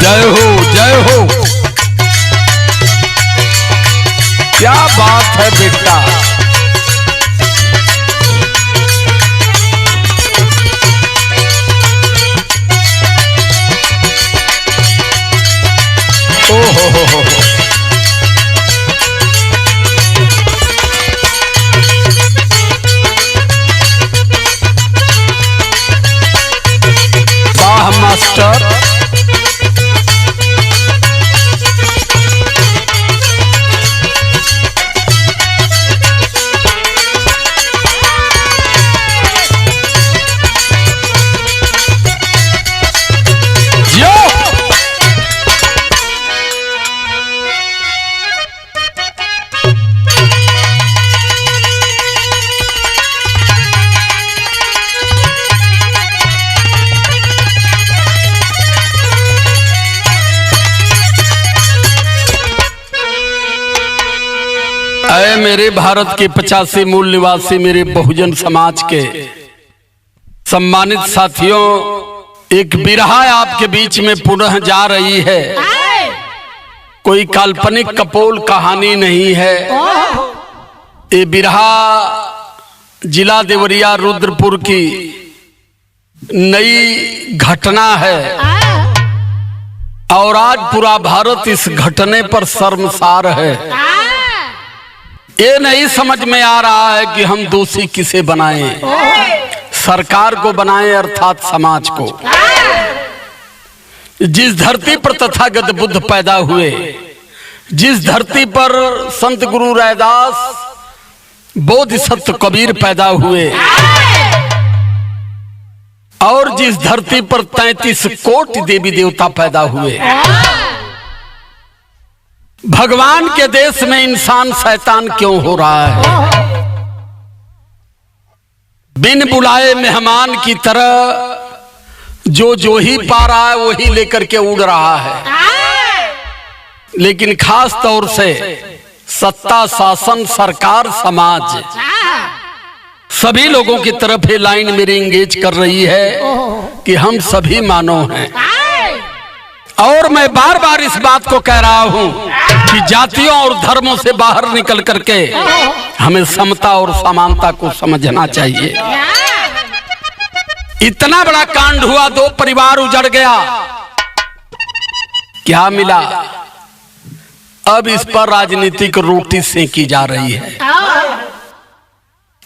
जय हो जय हो। क्या बात है बेटा। ओ हो। वाह मास्टर। अरे मेरे भारत के 85 मूल निवासी मेरे बहुजन समाज के सम्मानित साथियों, एक बिरहा आपके बीच में पुनः जा रही है। कोई काल्पनिक कपोल कहानी नहीं है। ये बिरहा जिला देवरिया रुद्रपुर की नई घटना है और आज पूरा भारत इस घटने पर शर्मसार है। ये नहीं समझ में आ रहा है कि हम दोषी किसे बनाएं, सरकार को बनाएं अर्थात समाज को। जिस धरती पर तथागत बुद्ध पैदा हुए, जिस धरती पर संत गुरु रैदास बोधिसत्व कबीर पैदा हुए और जिस धरती पर 33 कोटि देवी देवता पैदा हुए, भगवान के देश में इंसान शैतान क्यों हो रहा है? बिन बुलाए मेहमान की तरह जो ही पा रहा है वही लेकर के उड़ रहा है। लेकिन खास तौर से सत्ता, शासन, सरकार, समाज सभी लोगों की तरफ ये लाइन मेरी इंगेज कर रही है कि हम सभी मानव हैं। और मैं बार बार इस बात को कह रहा हूं कि जातियों और धर्मों से बाहर निकल करके हमें समता और समानता को समझना चाहिए। इतना बड़ा कांड हुआ, 2 परिवार उजड़ गया, क्या मिला? अब इस पर राजनीतिक रोटी सेंकी जा रही है।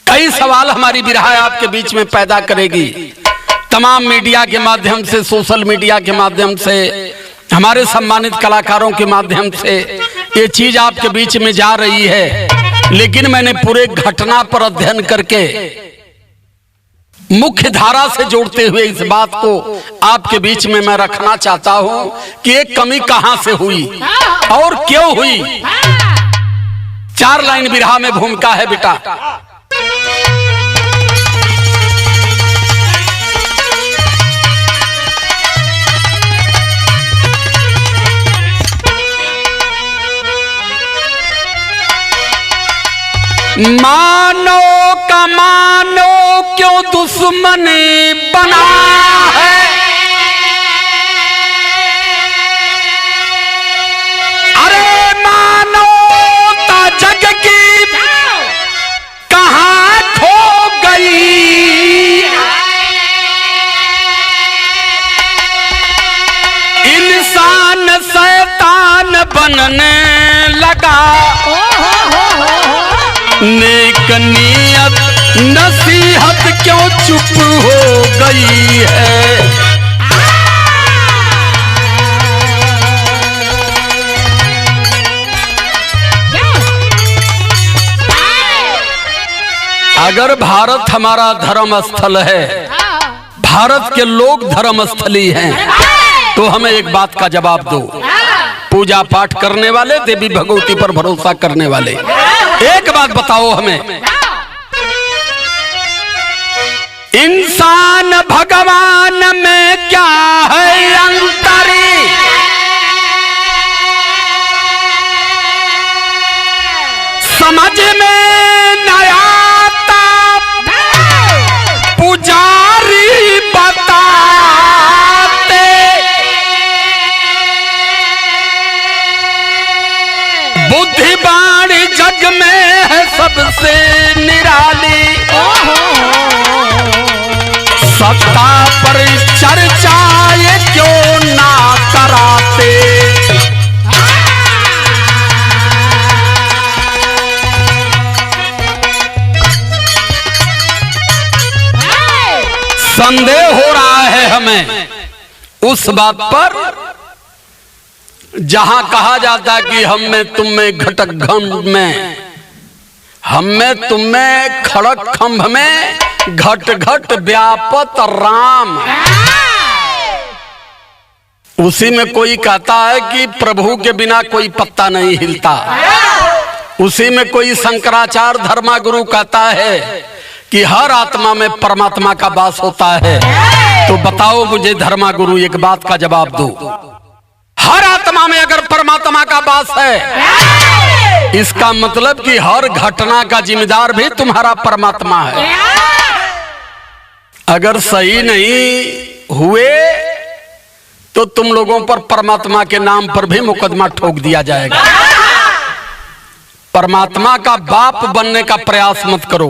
कई सवाल हमारी बिरहा आपके बीच में पैदा करेगी। तमाम मीडिया के माध्यम से, सोशल मीडिया के माध्यम से, हमारे सम्मानित कलाकारों के माध्यम से ये चीज आपके बीच में जा रही है। लेकिन मैंने पूरे घटना पर अध्ययन करके मुख्य धारा से जोड़ते हुए इस बात को आपके बीच में मैं रखना चाहता हूं कि एक कमी कहां से हुई और क्यों हुई। 4 लाइन बिरहा में भूमिका है बेटा। मानो का मानो क्यों दुश्मनी बना है, अरे मानो ता जग की कहां खो गई। इंसान शैतान बनने लगा, नेक नियत नसीहत क्यों चुप हो गई है। अगर भारत हमारा धर्म स्थल है, भारत के लोग धर्म स्थली हैं, तो हमें एक बात का जवाब दो। पूजा पाठ करने वाले, देवी भगवती पर भरोसा करने वाले, एक बात बताओ हमें, इंसान भगवान में क्या है अंतरी? समझ में न आता पुजारी बताते, संदेह हो रहा है हमें उस बात पर जहां कहा जाता है कि हम में तुम में घटक घंभ में, हम में तुम में खड़क खंभ में घट घट व्यापत राम। उसी में कोई कहता है कि प्रभु के बिना कोई पत्ता नहीं हिलता। उसी में कोई शंकराचार्य धर्मगुरु कहता है कि हर आत्मा में परमात्मा का वास होता है। तो बताओ मुझे धर्मगुरु एक बात का जवाब दो, हर आत्मा में अगर परमात्मा का वास है, इसका मतलब कि हर घटना का जिम्मेदार भी तुम्हारा परमात्मा है। अगर सही नहीं हुए तो तुम लोगों पर परमात्मा के नाम पर भी मुकदमा ठोक दिया जाएगा। परमात्मा का बाप बनने का प्रयास मत करो।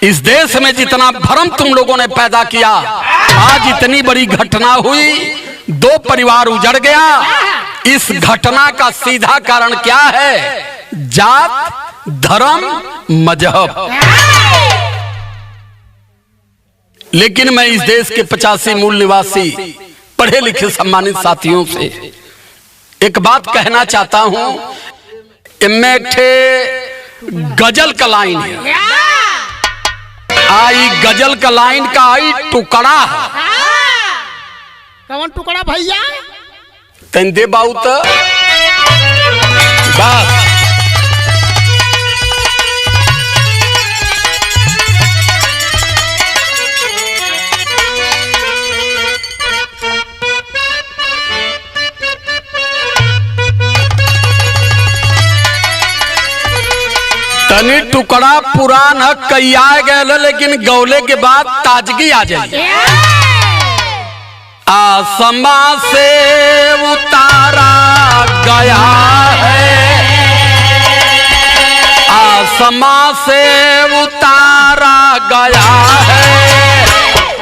इस देश में जितना भ्रम तुम लोगों ने पैदा किया, आज इतनी बड़ी घटना हुई, 2 परिवार उजड़ गया। इस घटना का सीधा कारण क्या है? जात, धर्म, मजहब। लेकिन मैं इस देश के 85 मूल निवासी पढ़े लिखे सम्मानित साथियों से एक बात कहना चाहता हूं। इनमें एक गजल का लाइन है, आई गजल का लाइन का आई टुकड़ा। कौन टुकड़ा भैया? तन दे बाऊ तो बस। तनी टुकड़ा पुरान कैया गया, लेकिन गौले के बाद ताजगी आ जाए। आसमां से उतारा गया है, आसमां से उतारा गया है,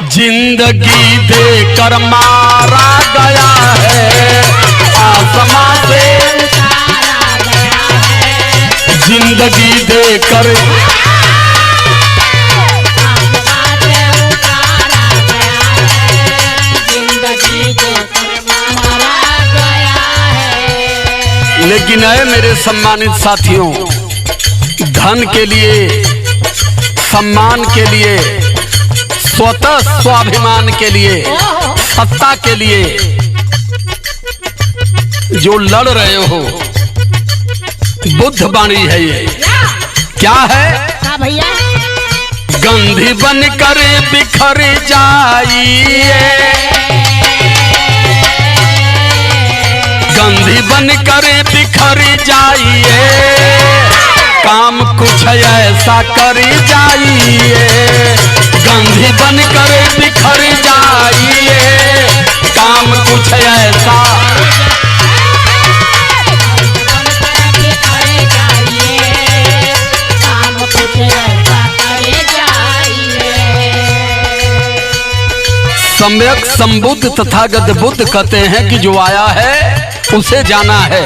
जिंदगी देकर मारा गया है। आसमां से जिंदगी देकर लेकिन है मेरे सम्मानित साथियों, धन के लिए, सम्मान के लिए, स्वतः स्वाभिमान के लिए, सत्ता के लिए जो लड़ रहे हो, बुद्ध बाणी है ये। क्या है भैया? गंधी बन कर बिखर जाइए, गंधी बन कर बिखर जाइए, काम कुछ ऐसा कर जाइए। गंधी बन कर बिखर जाइए, काम कुछ ऐसा सम्यक संबुद्ध तथागत बुद्ध कहते हैं कि जो आया है उसे जाना है,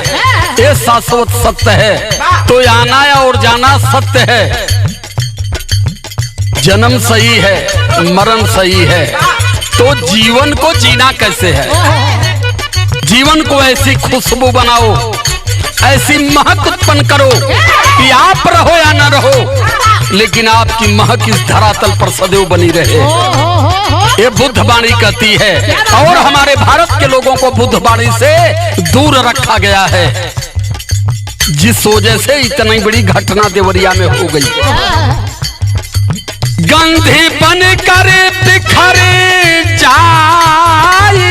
ये शाश्वत सत्य है। तो आना और जाना सत्य है। जन्म सही है, मरण सही है, तो जीवन को जीना कैसे है? जीवन को ऐसी खुशबू बनाओ, ऐसी महक उत्पन्न करो कि आप रहो या न रहो, लेकिन आपकी महक इस धरातल पर सदैव बनी रहे। ये बुद्ध वाणी कहती है। और हमारे भारत के लोगों को बुद्ध वाणी से दूर रखा गया है, जिस वजह से इतनी बड़ी घटना देवरिया में हो गई। गंधी बन कर बिखर जाइए,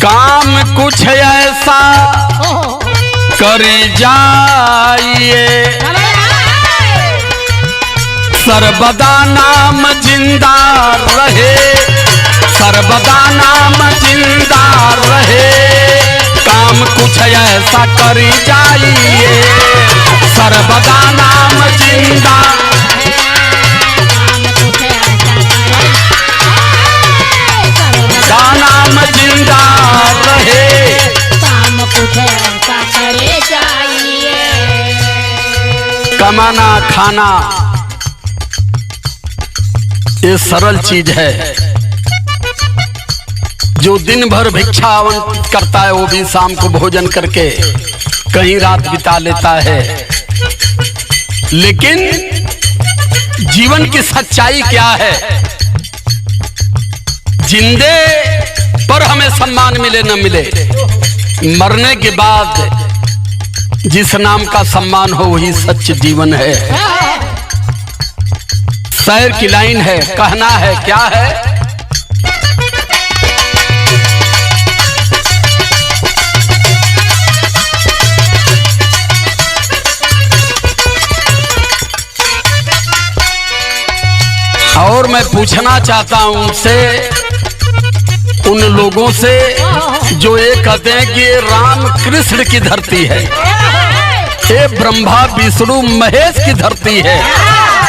काम कुछ ऐसा कर जाइए, सर्वदा नाम जिंदा रहे, सर्वदा नाम जिंदा रहे, काम कुछ ऐसा कर जाइए, सर्वदा नाम जिंदा, नाम जिंदा रहे, काम कुछ ऐसा करे जाइए। कमाना खाना ये सरल चीज है। जो दिन भर भिक्षा आवंटित करता है वो भी शाम को भोजन करके कहीं रात बिता लेता है। लेकिन जीवन की सच्चाई क्या है? जिंदे पर हमें सम्मान मिले न मिले, मरने के बाद जिस नाम का सम्मान हो वही सच्च जीवन है। शायर की लाइन है, कहना है क्या है? और मैं पूछना चाहता हूं उनसे, उन लोगों से जो ये कहते हैं कि ये राम कृष्ण की धरती है, ये ब्रह्मा विष्णु महेश की धरती है,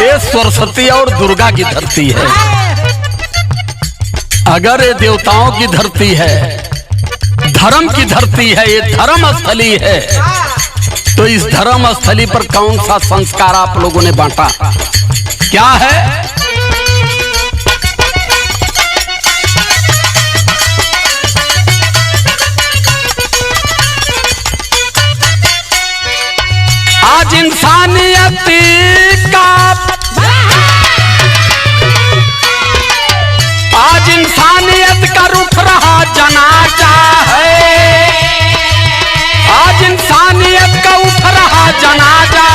ये सरस्वती और दुर्गा की धरती है। अगर ये देवताओं की धरती है, धर्म की धरती है, ये धर्म स्थली है, तो इस धर्म स्थली पर कौन सा संस्कार आप लोगों ने बांटा? क्या है? आज इंसानियत का, आज इंसानियत का रुख रहा जनाजा है, आज इंसानियत का उठ रहा जनाजा,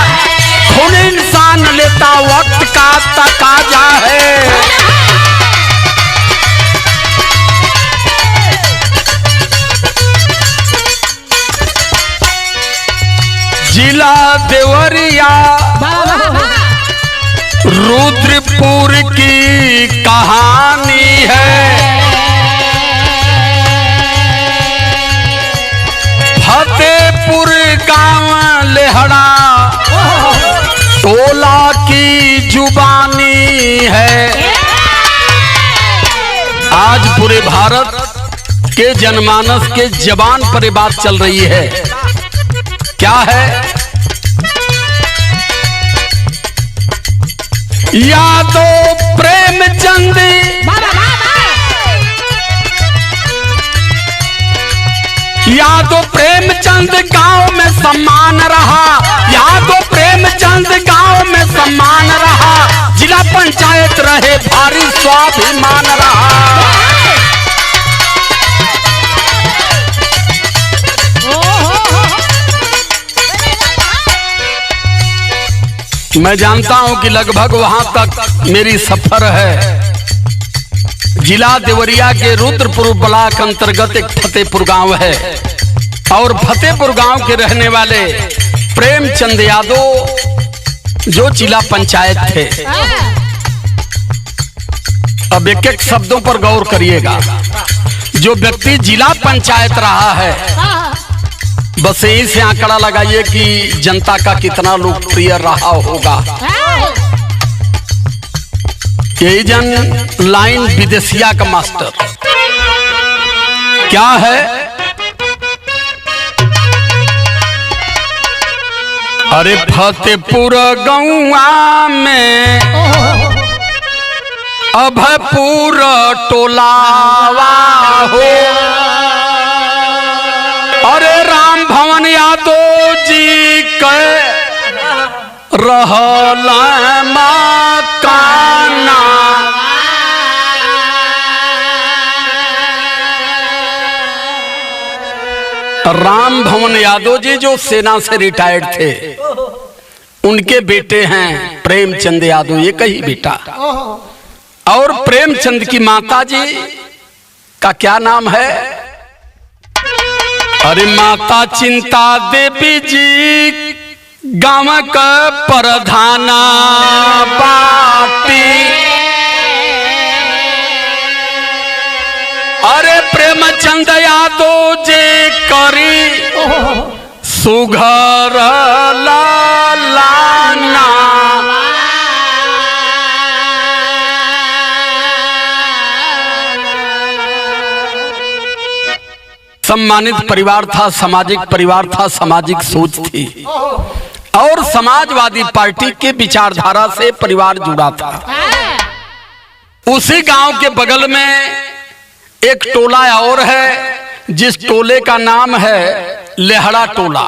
खून इंसान लेता वक्त का तकाजा है। जिला देवरिया रुद्रपुर की कहानी है, फतेहपुर गांव लेहड़ा टोला की जुबानी है। आज पूरे भारत के जनमानस के जबान पर बात चल रही है। क्या है? यादव प्रेमचंद, यादव प्रेमचंद गांव में सम्मान रहा, यादव प्रेमचंद गांव में सम्मान रहा, जिला पंचायत रहे भारी स्वाभिमान रहा। मैं जानता हूं कि लगभग वहां तक मेरी सफर है। जिला देवरिया के रुद्रपुर ब्लॉक अंतर्गत एक फतेहपुर गांव है और फतेहपुर गांव के रहने वाले प्रेमचंद यादव जो जिला पंचायत थे। अब एक एक शब्दों पर गौर करिएगा। जो व्यक्ति जिला पंचायत रहा है, बस यही से आंकड़ा लगाइए कि जनता का कितना लोकप्रिय रहा होगा। यही जन लाइन विदेशिया का मास्टर क्या है? अरे फतेहपुर गौआ में अभयपुर टोलावा हो, अरे राम भवन यादव जी के रहल मकाना, राम भवन यादव जी जो सेना से रिटायर्ड थे, उनके बेटे हैं प्रेमचंद यादव, एक ही बेटा। और प्रेमचंद की माता जी का क्या नाम है? अरे माता चिंता देवी जी गांव का प्रधाना बाटी, अरे प्रेमचंद यादव जी करी सुघर लाना, सम्मानित परिवार था, सामाजिक परिवार था, सामाजिक सोच थी। और समाजवादी पार्टी के विचारधारा से परिवार जुड़ा था। उसी गांव के बगल में एक टोला और है जिस टोले का नाम है लेहड़ा टोला।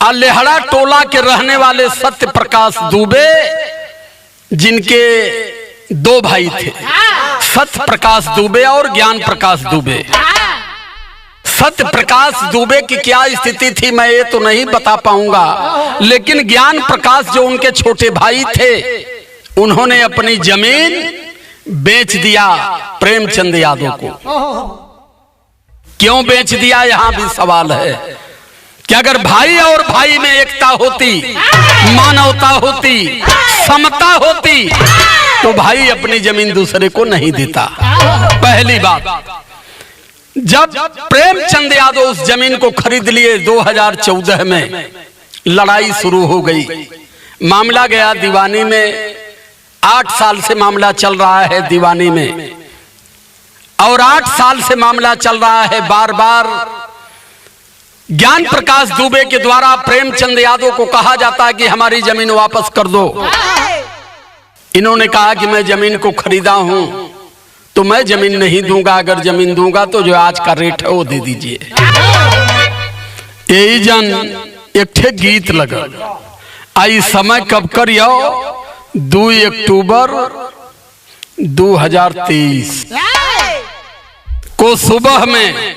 और लेहड़ा टोला के रहने वाले सत्य प्रकाश दुबे, जिनके दो भाई थे, सत्य प्रकाश दुबे और ज्ञान प्रकाश दुबे। सत्य प्रकाश दुबे की क्या स्थिति थी मैं ये तो नहीं बता पाऊंगा, लेकिन ज्ञान प्रकाश जो उनके छोटे भाई थे, उन्होंने अपनी जमीन बेच दिया प्रेमचंद यादव को। क्यों बेच दिया, यहां भी सवाल है कि अगर भाई और भाई में एकता होती, मानवता होती, समता होती, तो भाई अपनी जमीन दूसरे को नहीं देता। पहली बात, जब प्रेमचंद यादव उस जमीन को खरीद लिए 2014 में लड़ाई शुरू हो गई। मामला गया दीवानी में, 8 साल से मामला चल रहा है दीवानी में, और 8 साल से मामला चल रहा है। बार बार ज्ञान प्रकाश दुबे के द्वारा प्रेमचंद यादव को कहा जाता है कि हमारी जमीन वापस कर दो। इन्होंने कहा कि मैं जमीन को खरीदा हूं तो मैं जमीन नहीं दूंगा, अगर जमीन दूंगा तो जो आज का रेट है वो दे दीजिए। यही जन एक ठे गीत लगा, आई समय कब करियो 2 अक्टूबर 2023 को सुबह में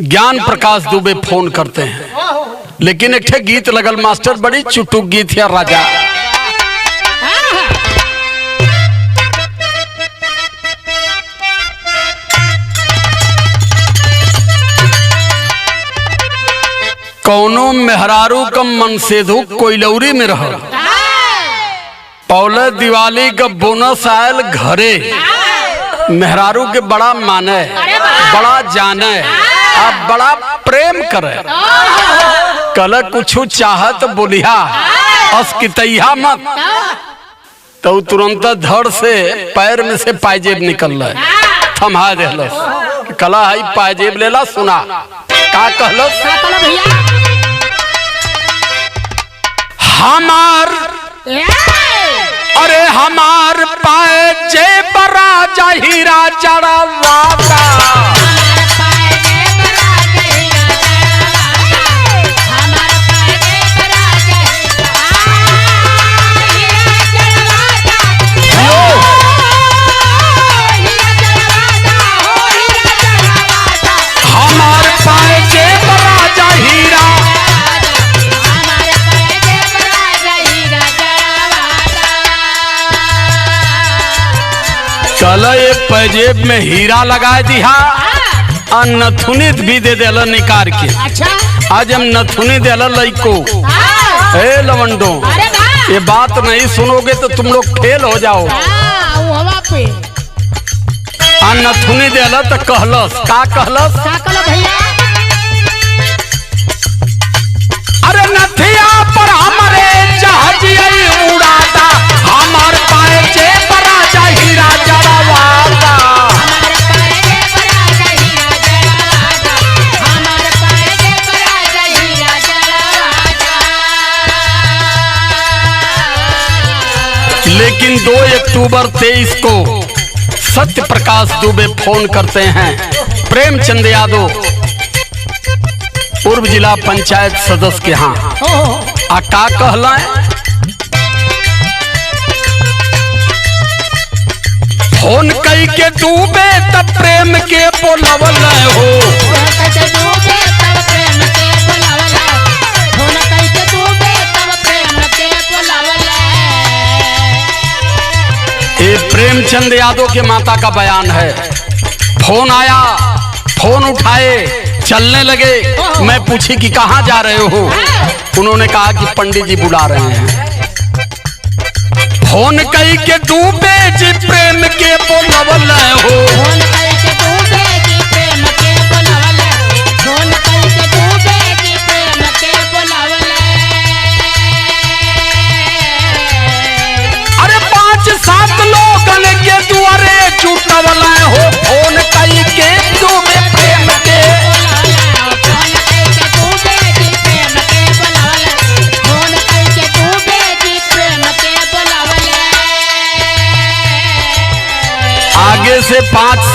ज्ञान प्रकाश दुबे फोन करते हैं, लेकिन एक ठे गीत लगल मास्टर, बड़ी चुटुक गीत है राजा। कौनो मेहरारू कम मन से धुक कोइलौरी में रह, पौले दिवाली का बोनस आयल घरे। मेहरारू के बड़ा माने, बड़ा जाने, आप बड़ा प्रेम करे। कल कुछ चाहत बोलिया अस्कितैया मत, तो तुरंत धड़ से पैर में से पायजेब निकल रहा, थमा देलस। कला है पायजेब लेला, सुना का कहलस, हमार अरे हमार पायजेब राजा हीरा जड़वाता, कल ये पैजेब में हीरा लगा दिया और नथुनी भी दे देला निकाल के। आज हम नथुनी देला लइको, ए लवंडो, ये बात नहीं सुनोगे तो तुम लोग फेल हो जाओ। और नथुनी देला तो कहलस, का कहलस, अरे नथिया पर हमारे जहाज उड़ाता, हमार पैजेब राजा हीरा जड़वाता। लेकिन 2 अक्टूबर 23 को सत्य प्रकाश दुबे फोन करते हैं प्रेमचंद यादव पूर्व जिला पंचायत सदस्य के यहाँ। आ का कहला, फोन कई के डूबे तब प्रेम के बोलवल हो, ये प्रेमचंद यादव के माता का बयान है। फोन आया, फोन उठाए, चलने लगे। मैं पूछी कि कहाँ जा रहे हो, उन्होंने कहा कि पंडित जी बुला रहे हैं। फोन कई के डूबे जी प्रेम के बोलवल हो, अरे 5-7 लोगन के दुआरे जुटवल हो, फोन कई के डूबे प्रेम के।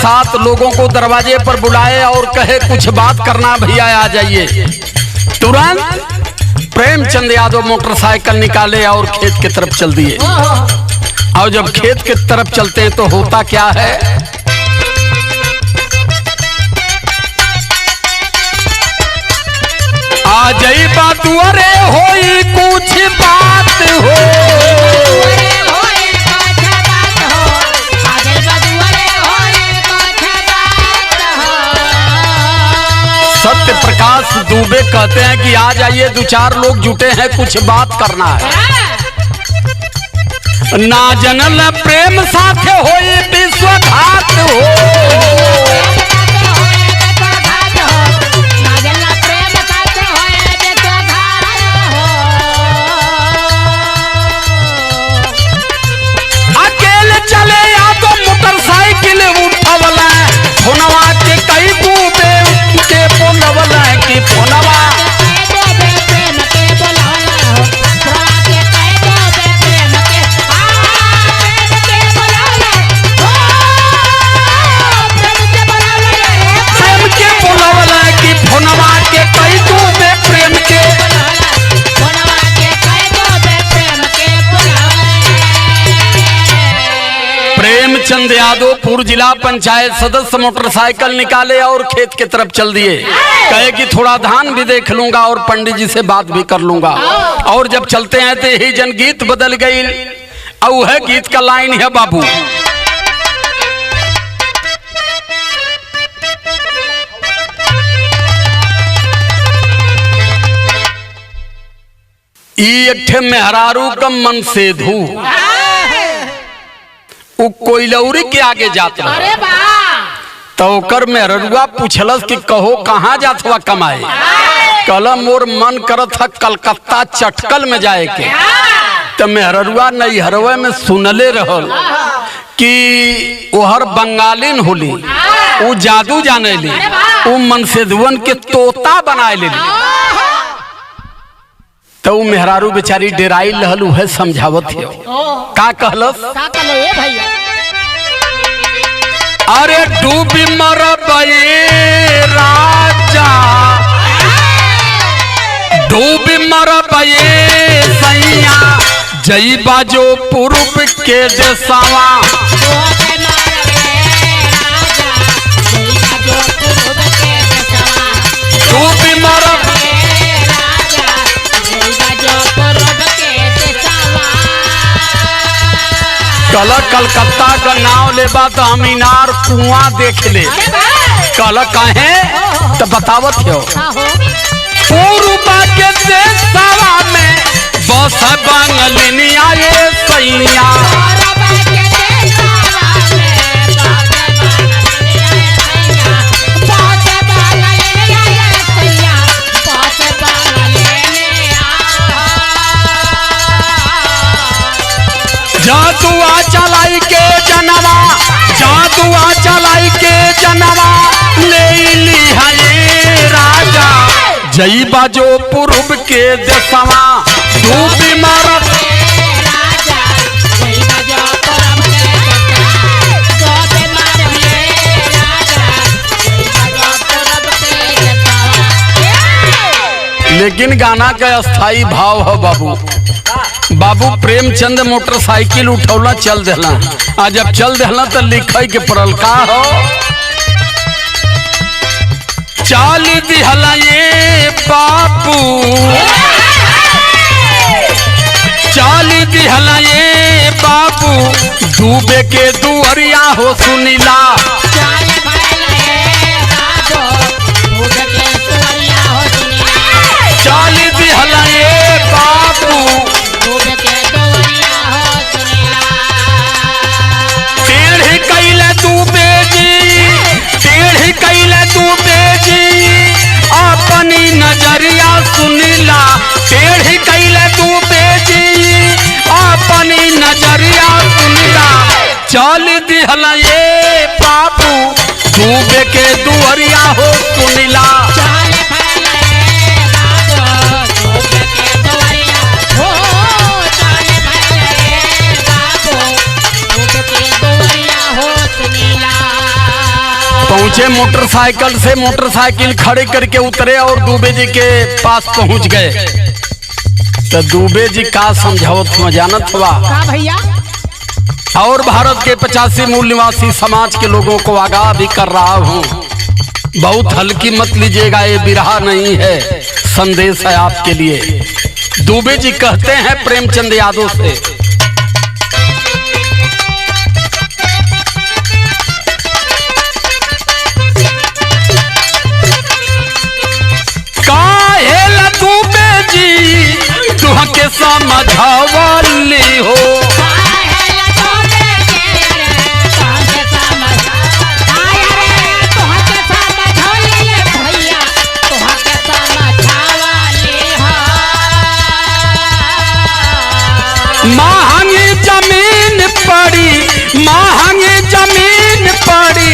7 लोगों को दरवाजे पर बुलाए और कहे कुछ बात करना, भैया आ जाइए। तुरंत प्रेमचंद यादव मोटरसाइकिल निकाले और खेत की तरफ चल दिए। और जब खेत की तरफ चलते हैं तो होता क्या है, आ जाई बात अरे होई कुछ बात हो, सत्य प्रकाश दुबे कहते हैं कि आ जाइए, 2-4 लोग जुटे हैं, कुछ बात करना है। ना जनल प्रेम साथे होई विश्वघात हो, अकेले चले या तो मोटरसाइकिल उठवला, फोनवा के कई दूबे के बोलवला कि फोनवा प्रेमचंद यादव पूर्व जिला पंचायत सदस्य मोटरसाइकिल निकाले और खेत की तरफ चल दिए। कहे कि थोड़ा धान भी देख लूंगा और पंडित जी से बात भी कर लूंगा। और जब चलते हैं तो यही जनगीत बदल गई। और है गीत का लाइन है, बाबू एक ठे मेहरारू का मन से धू कोइलौरी के आगे जात रहे। तो ओकर मेहरुआ पूछलस कि कहो कहाँ जात हुआ कमाए। कहला मोर मन करत है कलकत्ता चटकल में जाए के। तो मेहरुआ नैहरवे में सुनले रहल कि ओहर बंगालिन होली, वो जादू जाने ली, वो मनसेधुवन के तोता बनाए ले। तो वो मेहरारू बेचारी डेराई लहल, है समझावत है का कहलस, अरे डूबी मरबे राजा, डूबी मरबे सैया, जई बाजो पूर्व के देसावा, डूबी मरब कल कलकत्ता का नाव लेबा तो हम इनार कुआं देख ले। कल कहे तो बतावत हो पूर्वा के देशवा में बस बंगलिनिया ये सैया, जादुआ चलाई के जनवा, जादुआ चलाई के जनवा ले ली है राजा, जई बाजो पूर्व के देशवा, डूबी मरब लेकिन गाना का अस्थाई भाव है बाबू। बाबू प्रेमचंद मोटरसाइकिल उठौला चल देला। आज जब चल देला तो लिखे के पड़ल का हो, चाल दिहला ये बापू, चाल दिहला ये बापू, डूबे के दुअरिया हो सुनीला, चाल दिहला ये बापू, टेढ़ी कैले तू बेजी, टेढ़ी कैले तू बेजी, अपनी नजरिया सुनीला, टेढ़ी कैले तू बेजी, अपनी नजरिया सुनीला, चल दिहला ये बापू, डूबे के दुअरिया हो सुनीला, नीचे मोटरसाइकिल से मोटरसाइकिल खड़े करके उतरे और दुबे जी के पास पहुंच गए। तो दुबे जी का समझावत जानत हुआ भैया, और भारत के 85 मूल निवासी समाज के लोगों को आगाह भी कर रहा हूं, बहुत हल्की मत लीजिएगा, ये बिरहा नहीं है, संदेश है आपके लिए। दुबे जी कहते हैं प्रेमचंद यादव से, काहे दुबे जी तुहके समझावली हो, महंगी जमीन पड़ी, महंगी जमीन पड़ी,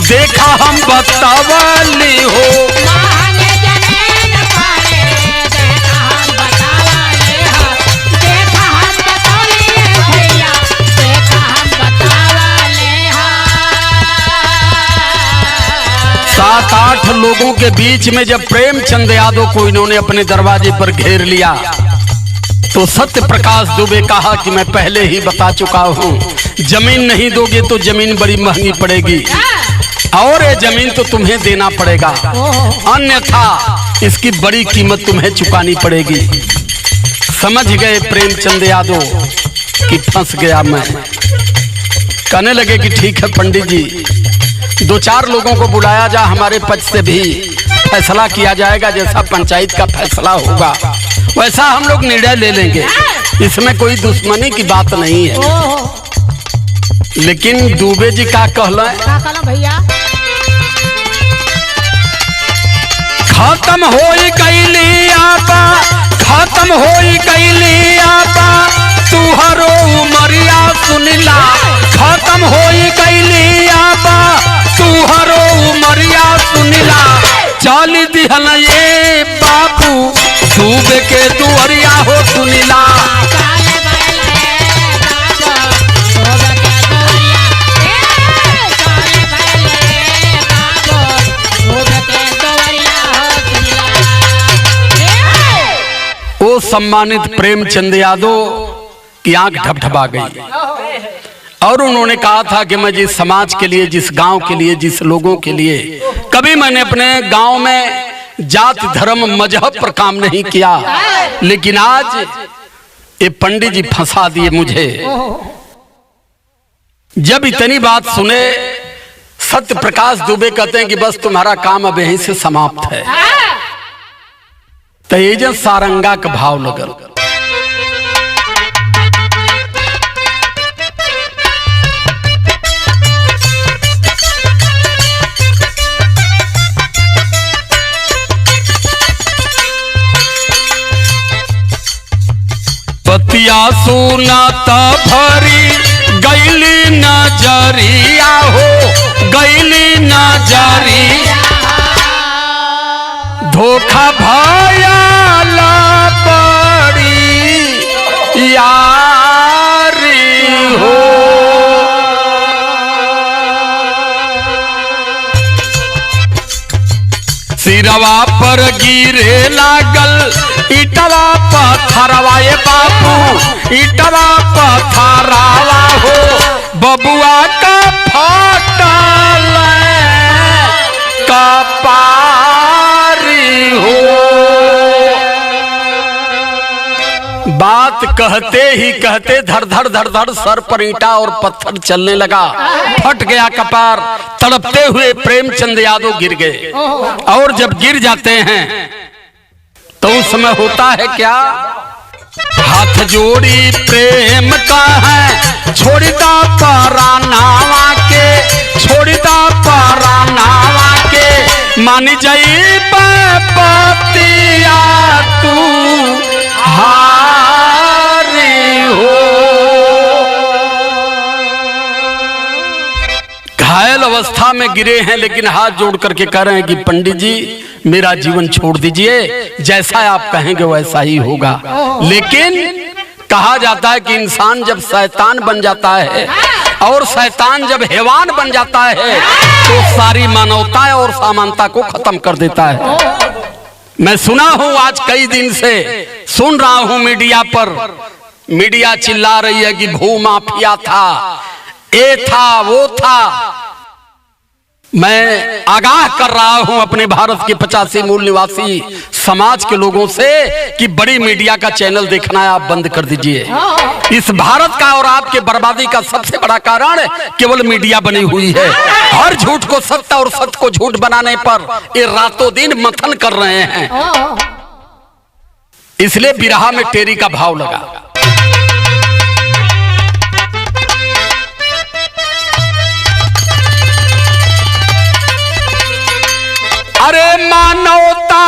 देखा हम बतावली हो, महंगी जमीन पड़ी, देखा हम बतावली हो, देखा हम बतावली भैया, देखा हम बतावली हो। 7-8 लोगों के बीच में जब प्रेमचंद यादव को इन्होंने अपने दरवाजे पर घेर लिया तो सत्य प्रकाश दुबे कहा कि मैं पहले ही बता चुका हूं, जमीन नहीं दोगे तो जमीन बड़ी महंगी पड़ेगी और ये जमीन तो तुम्हें देना पड़ेगा, अन्यथा इसकी बड़ी कीमत तुम्हें चुकानी पड़ेगी। समझ गए प्रेमचंद यादव कि फंस गया मैं। कहने लगे कि ठीक है पंडित जी, 2-4 लोगों को बुलाया जा, हमारे पक्ष से भी फैसला किया जाएगा, जैसा पंचायत का फैसला होगा वैसा हम लोग निर्णय ले लेंगे, इसमें कोई दुश्मनी की बात नहीं है। लेकिन दुबे जी का कहला भैया, खत्म होई गईली आपा, खत्म होई गईली आपा, तुहरो उमरिया सुनिला, खत्म होई गईली आपा, तुहरो उमरिया सुनिला, चाली दिहल ये बाबू दुबे के दुअरिया हो सुनिला, वो सम्मानित प्रेमचंद यादव की आंख ढपढपा गई और उन्होंने कहा था कि मैं जिस समाज के लिए, जिस गांव के लिए, जिस लोगों के लिए कभी मैंने अपने गांव में जात धर्म मजहब पर काम नहीं किया, लेकिन आज ये पंडित जी फंसा दिए मुझे। जब इतनी बात सुने सत्य प्रकाश दुबे कहते हैं कि बस तुम्हारा काम अब यहीं से समाप्त है। तो ये जो सारंगा का भाव लगल, पतिया सुनाता भरी गईली नजरिया हो, गईली नजरिया, धोखा भयाला पड़ी यारी हो, सिरवा पर गिरे लागल इटवा पत्थरवा, ये बापू इटवा पत्थरवा हो, बबुआ का फटल कपारी हो। बात कहते ही कहते धड़ धड़ धड़ धड़ सर पर ईंटा और पत्थर चलने लगा, फट गया कपार, तड़पते हुए प्रेमचंद यादव गिर गए। और जब गिर जाते हैं तो उस समय होता है क्या, हाथ जोड़ी प्रेम का है, छोड़ता परानावा के, छोड़ता परानावा के, मान जाई पतिया तू हारी हो। घायल अवस्था में गिरे हैं लेकिन हाथ जोड़ करके कह रहे हैं कि पंडित जी मेरा जीवन छोड़ दीजिए, जैसा आप कहेंगे वैसा ही होगा। लेकिन कहा जाता है कि इंसान जब शैतान बन जाता है और शैतान जब हैवान बन जाता है तो सारी मानवता और समानता को खत्म कर देता है। मैं सुना हूं, आज कई दिन से सुन रहा हूं मीडिया पर, मीडिया चिल्ला रही है कि भू माफिया था, ये था, वो था। मैं आगाह कर रहा हूं अपने भारत के 85 मूल निवासी समाज के लोगों से कि बड़ी मीडिया का चैनल देखना है आप बंद कर दीजिए। इस भारत का और आपके बर्बादी का सबसे बड़ा कारण केवल मीडिया बनी हुई है। हर झूठ को सत्य और सत्य को झूठ बनाने पर ये रातों दिन मंथन कर रहे हैं। इसलिए बिरहा में टेरी का भाव लगा। अरे मानवता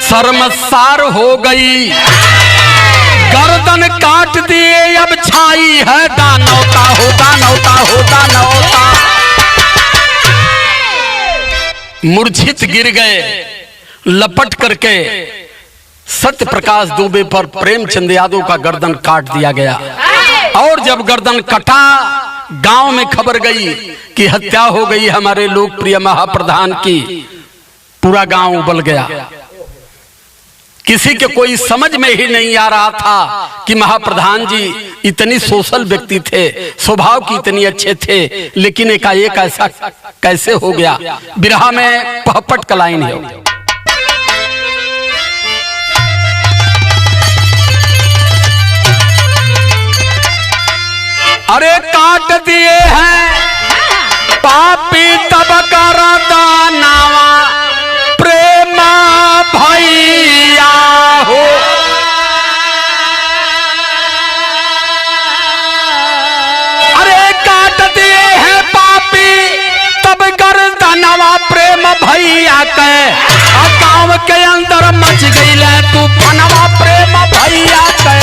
शर्मसार हो गई, गर्दन काट दिए अब छाई है दानवता हो, दानवता हो, दानवता। मूर्छित गिर गए लपट करके सत्य प्रकाश दुबे पर प्रेमचंद यादव का गर्दन काट दिया गया। और जब गर्दन कटा, गांव में खबर गई कि हत्या हो गई हमारे लोकप्रिय महाप्रधान की। पूरा गांव उबल गया। किसी के कोई समझ में ही नहीं आ रहा था कि महाप्रधान जी इतनी सोशल व्यक्ति थे, स्वभाव की इतनी अच्छे थे, लेकिन एकाएक ऐसा कैसे हो गया। बिरहा में पहपट का लाइन है। अरे काट दिए हैं पापी तब कर दानवा प्रेम भैया हो। अरे काट दिए हैं पापी तब कर दानवा प्रेम भैया के। गांव के अंदर मच गई तू फनवा प्रेम भैया के।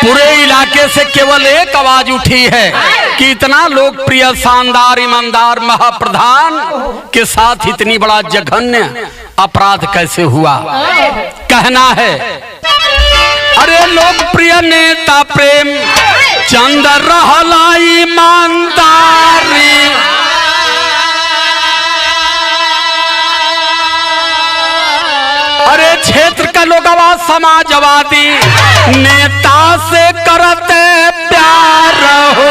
पूरे इलाके से केवल एक आवाज उठी है कि इतना लोकप्रिय, शानदार, ईमानदार महाप्रधान के साथ इतनी बड़ा जघन्य अपराध कैसे हुआ। कहना है, अरे लोकप्रिय नेता प्रेम चंद रहला ईमानदारी। अरे क्षेत्र का लोगवा समाजवादी नेता से करते प्यार हो।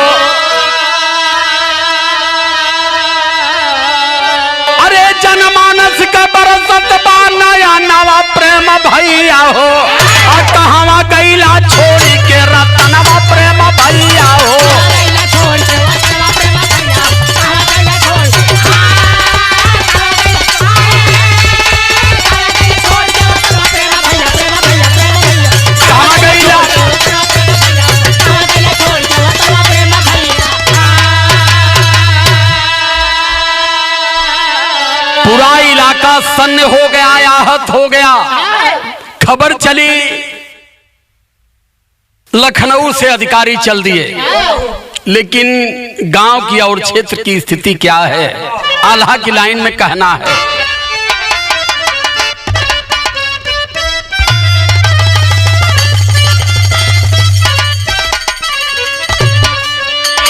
अरे जनमानस का बरसत बा नया नवा प्रेम भैया हो। कहवा गईला छोड़ी के रतनवा प्रेम भैया हो। पूरा इलाका सन्न हो गया, आहत हो गया। खबर चली, लखनऊ से अधिकारी चल दिए, लेकिन गांव की और क्षेत्र की स्थिति क्या है। आल्हा की लाइन में कहना है,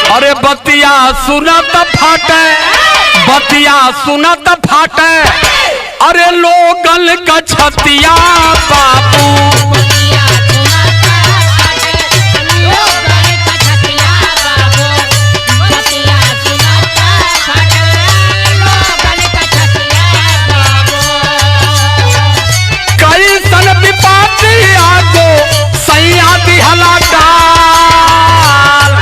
अरे बतिया सुनत फाटे, बतिया सुनत फाटे, अरे लोगल का छतिया बाबू। कई सन विपाती आगो सैया दिहला डाल।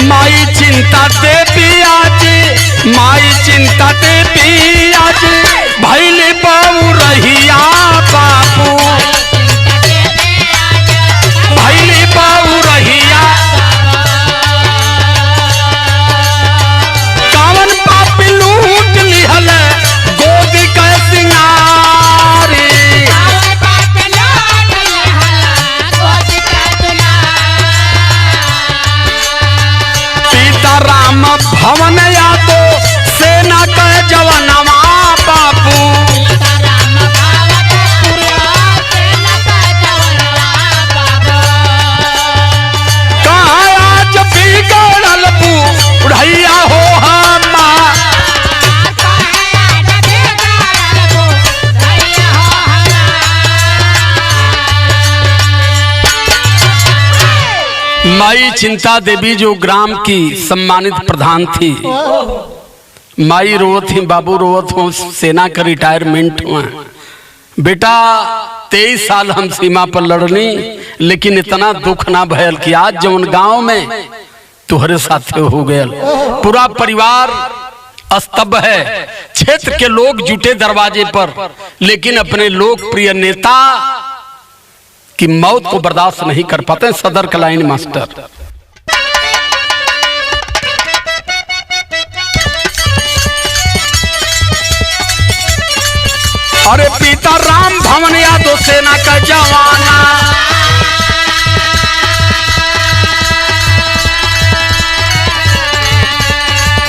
माई चिंता देवी आज, माई चिंता देवी आज, भैले बाबू रहिया बाबू, भैले बाबू रहिया। कावन पापी लूट माई चिंता देवी जो ग्राम की सम्मानित प्रधान थी, माई रोवत ही, बाबू रोवत हो, सेना का रिटायरमेंट हुआ। बेटा 23 साल हम सीमा पर लड़नी, लेकिन इतना दुख ना भयल कि आज जौन गांव में तुहरे साथ हो गया, पूरा परिवार स्तब्ध है। क्षेत्र के लोग जुटे दरवाजे पर, लेकिन अपने लोकप्रिय नेता की मौत को बर्दाश्त नहीं कर पाते। सदर का लाइन मास्टर। अरे पिता राम भवन यादव सेना का जवाना,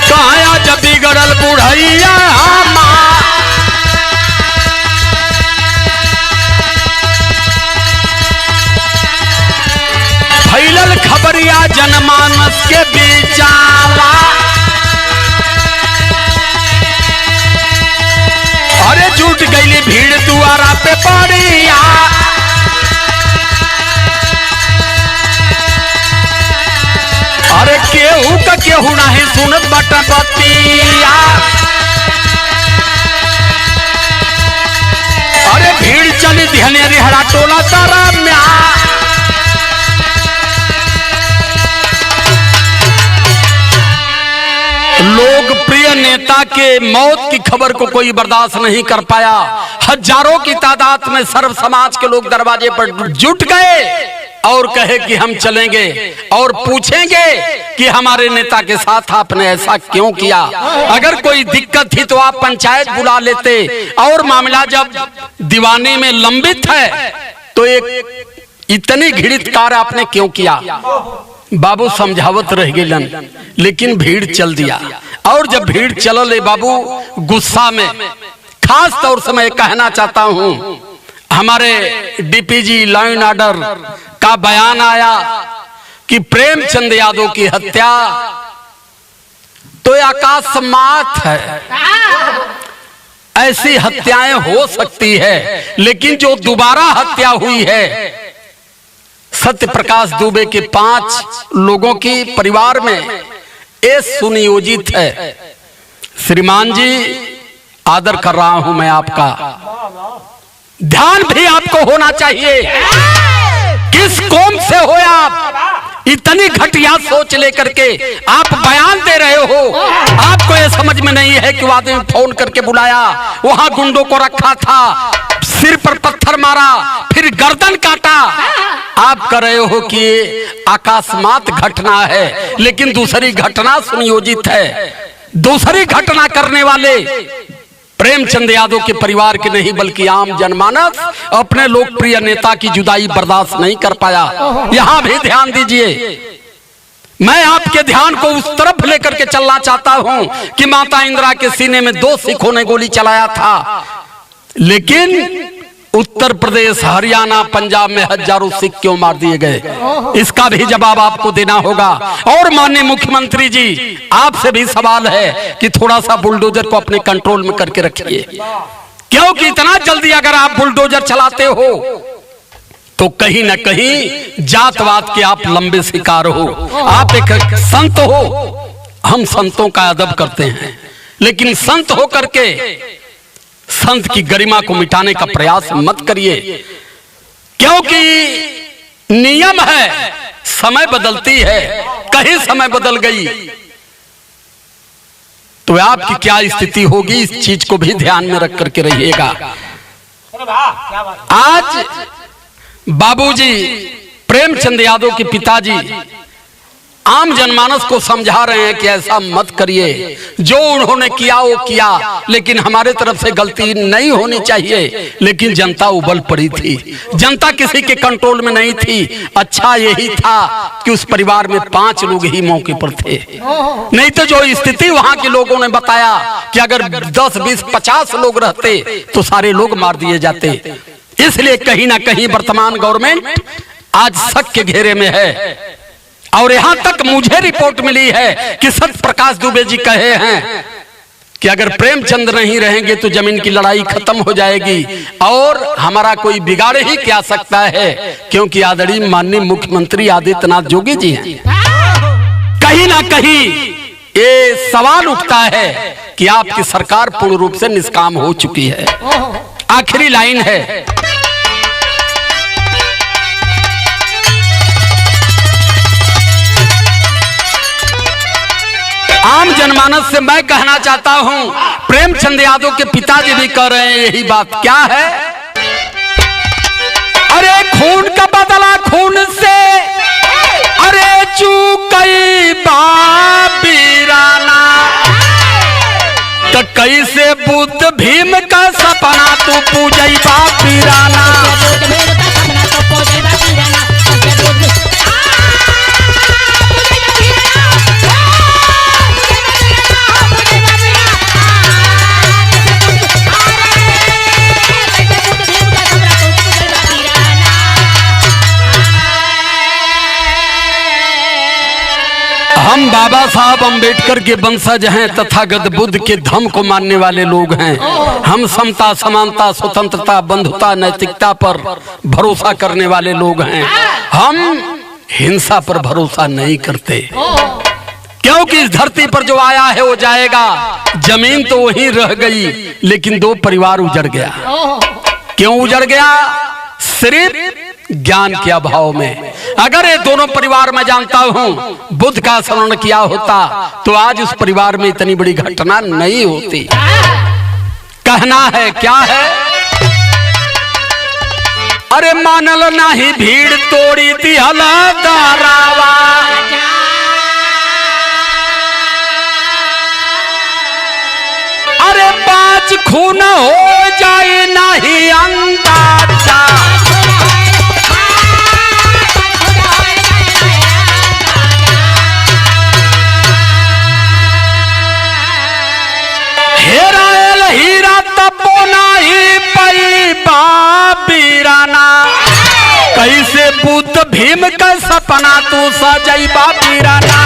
कहां जब बिगड़ल बुढ़ैया फैलल खबरिया जनमानस के बीचावा। अरे जुट गईली भीड़ दुआरा पे पड़िया, अरे केहू का केहू नहीं सुनत बटा बतिया। अरे भीड़ चली ध्यान रिहड़ा टोला तारा म्या, लोकप्रिय नेता के मौत की खबर को कोई बर्दाश्त नहीं कर पाया। हजारों की तादाद में सर्व समाज के लोग दरवाजे पर जुट गए और कहे कि हम चलेंगे और पूछेंगे कि हमारे नेता के साथ आपने ऐसा क्यों किया। अगर कोई दिक्कत थी तो आप पंचायत बुला लेते, और मामला जब दीवानी में लंबित है तो एक इतनी घृणित कार्य आपने क्यों किया। बाबू समझावत रह गिलन, लेकिन भीड़ चल दिया। और जब भीड़ चलल बाबू गुस्सा में, खास तौर से मैं कहना चाहता हूं, हमारे डीपीजी लाइन ऑर्डर का बयान आया कि प्रेमचंद यादव की हत्या तो अकस्मात है। ऐसी हत्याएं हो सकती है, लेकिन जो दोबारा हत्या हुई है सत्य प्रकाश दुबे के 5 लोगों की परिवार में, ये सुनियोजित है। श्रीमान जी, आदर कर रहा हूं मैं आपका, ध्यान भी आपको होना चाहिए। किस कौम से हो आप? इतनी घटिया सोच लेकर के आप बयान दे रहे हो। आपको ये समझ में नहीं है कि वो आदमी फोन करके बुलाया, वहां गुंडों को रखा था, सिर पर पत्थर मारा, फिर गर्दन काटा। आप कर रहे हो कि अकस्मात घटना है, लेकिन दूसरी घटना सुनियोजित है। दूसरी घटना करने वाले प्रेमचंद यादव के परिवार के नहीं, बल्कि आम जनमानस अपने लोकप्रिय नेता की जुदाई बर्दाश्त नहीं कर पाया। यहां भी ध्यान दीजिए। मैं आपके ध्यान को उस तरफ लेकर के चलना चाहता हूं कि माता इंदिरा के सीने में 2 सिखों ने गोली चलाया था, लेकिन उत्तर प्रदेश, हरियाणा, पंजाब में हजारों सिख क्यों मार दिए गए? इसका भी जवाब आपको देना होगा। और माननीय मुख्यमंत्री जी, आपसे भी सवाल है कि थोड़ा सा बुलडोजर को अपने कंट्रोल में करके रखिए, क्योंकि इतना जल्दी अगर आप बुलडोजर चलाते हो तो कहीं ना कहीं जातवाद के आप लंबे शिकार हो। आप एक संत हो, हम संतों का अदब करते हैं, लेकिन संत हो करके संत की गरिमा को मिटाने का प्रयास मत करिए, क्योंकि नियम है, समय बदलती है। कहीं समय बदल गई तो आपकी क्या स्थिति होगी, इस चीज को भी ध्यान में रख करके रहिएगा। आज बाबूजी प्रेमचंद यादव के पिताजी आम जनमानस को समझा रहे हैं कि ऐसा मत करिए, जो उन्होंने किया वो किया, लेकिन हमारे तरफ से गलती नहीं होनी चाहिए। लेकिन जनता उबल पड़ी थी, जनता किसी के कंट्रोल में नहीं थी। अच्छा यही था कि उस परिवार में 5 लोग ही मौके पर थे, नहीं तो जो स्थिति वहां के लोगों ने बताया कि अगर 10, 20, 50 लोग रहते तो सारे लोग मार दिए जाते। इसलिए कहीं ना कहीं वर्तमान गवर्नमेंट आज शक के घेरे में है। और यहां तक मुझे रिपोर्ट मिली है कि सत्य प्रकाश दुबे जी कहे हैं कि अगर प्रेमचंद नहीं रहेंगे तो जमीन की लड़ाई खत्म हो जाएगी और हमारा कोई बिगाड़ ही क्या सकता है, क्योंकि आदरणीय माननीय मुख्यमंत्री आदित्यनाथ जोगी जी हैं। कहीं ना कहीं ये सवाल उठता है कि आपकी सरकार पूर्ण रूप से निष्काम हो चुकी है। आखिरी लाइन है, आम जनमानस से मैं कहना चाहता हूं, प्रेमचंद यादव के पिताजी भी कह रहे हैं यही बात। क्या है? अरे खून का बदला खून से, अरे चूकई बाबीराना, तो कैसे बुद्ध भीम का सपना तू पूजई बाबीराना। हम बाबा साहब अंबेडकर के वंशज हैं, तथागत बुद्ध के धम्म को मानने वाले लोग हैं। हम समता, समानता, स्वतंत्रता, बंधुता, नैतिकता पर भरोसा करने वाले लोग हैं। हम हिंसा पर भरोसा नहीं करते, क्योंकि इस धरती पर जो आया है वो जाएगा। जमीन तो वहीं रह गई, लेकिन दो परिवार उजड़ गया। क्यों उजड़ गया? सिर्फ ज्ञान के अभाव में। अगर ये दोनों परिवार मैं जानता हूं बुद्ध का स्मरण किया होता तो आज उस परिवार में इतनी बड़ी घटना नहीं होती। कहना है क्या है? अरे मानल नाही भीड़ तोड़ी थी हलदारावा, अरे पांच खून हो जाए नहीं अंदाजा। हीरा तपो नाही पई बाबीराना, कैसे बुद्ध भीम का सपना तू सजई बाबीराना।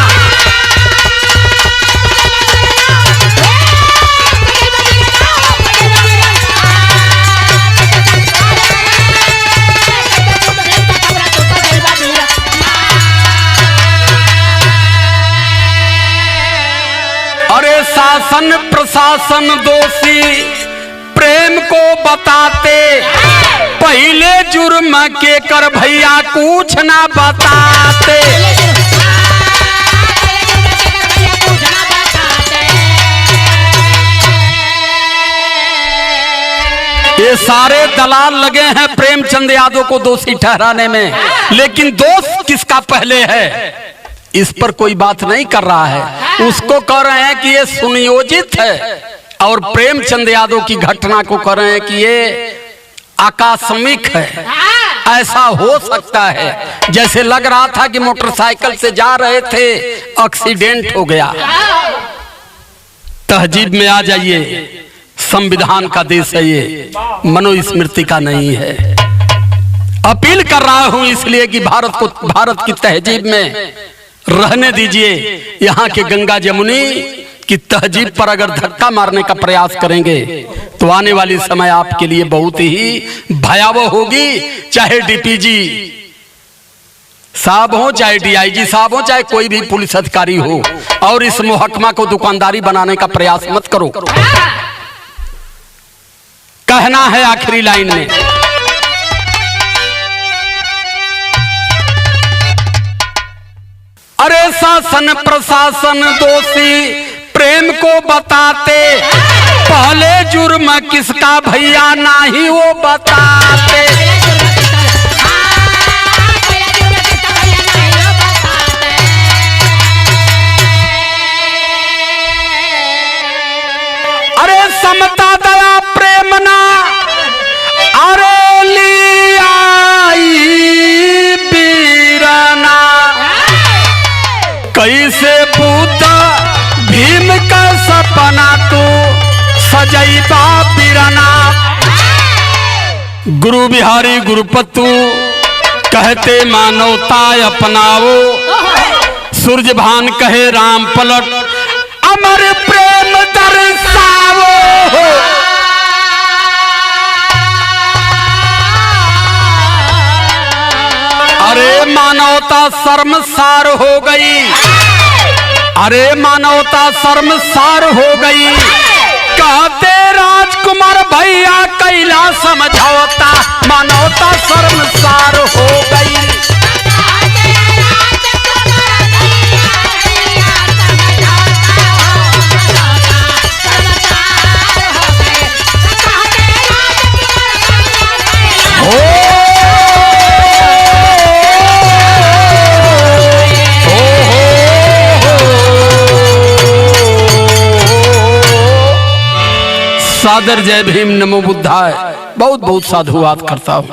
अरे शासन प्रशासन दोषी प्रेम को बताते, पहले जुर्म के कर भैया कुछ ना बताते। ये सारे दलाल लगे हैं प्रेमचंद यादव को दोषी ठहराने में, लेकिन दोष किसका पहले है इस पर कोई बात नहीं कर रहा है। उसको कह रहे हैं कि ये सुनियोजित है, और प्रेमचंद यादव की घटना को कह रहे हैं कि ये आकस्मिक है। ऐसा हो सकता है जैसे लग रहा था कि मोटरसाइकिल से जा रहे थे, एक्सीडेंट हो गया। तहजीब में आ जाइए, संविधान का देश है ये, मनुस्मृति का नहीं है। अपील कर रहा हूं इसलिए कि भारत की तहजीब में रहने दीजिए। यहाँ के गंगा जमुनी की तहजीब पर अगर धक्का मारने का प्रयास करेंगे तो आने वाली समय आपके लिए बहुत ही भयावह होगी। चाहे डीपीजी साहब हो, चाहे डीआईजी साहब हो, चाहे कोई भी पुलिस अधिकारी हो, और इस मुहकमा को दुकानदारी बनाने का प्रयास मत करो। कहना है आखिरी लाइन में, अरे शासन प्रशासन दोषी प्रेम को बताते, पहले जुर्म किसका भैया नहीं वो बताते। अरे समता दया प्रेम ना, अरे लियाई बीराना, कैसे बुद्ध भीम का सपना तू सजई बाबीराना। गुरु बिहारी गुरुपतु कहते मानवता अपनाओ, सूरज भान कहे राम पलट, अमर प्रेम दर्शावो। अरे मानवता शर्मसार हो गई, अरे मानवता शर्मसार हो गई। कहते राजकुमार भैया कैला समझौता, मानवता शर्मसार हो गई। सादर जय भीम, नमो बुद्धाय। बहुत बहुत साधुवाद करता हूँ।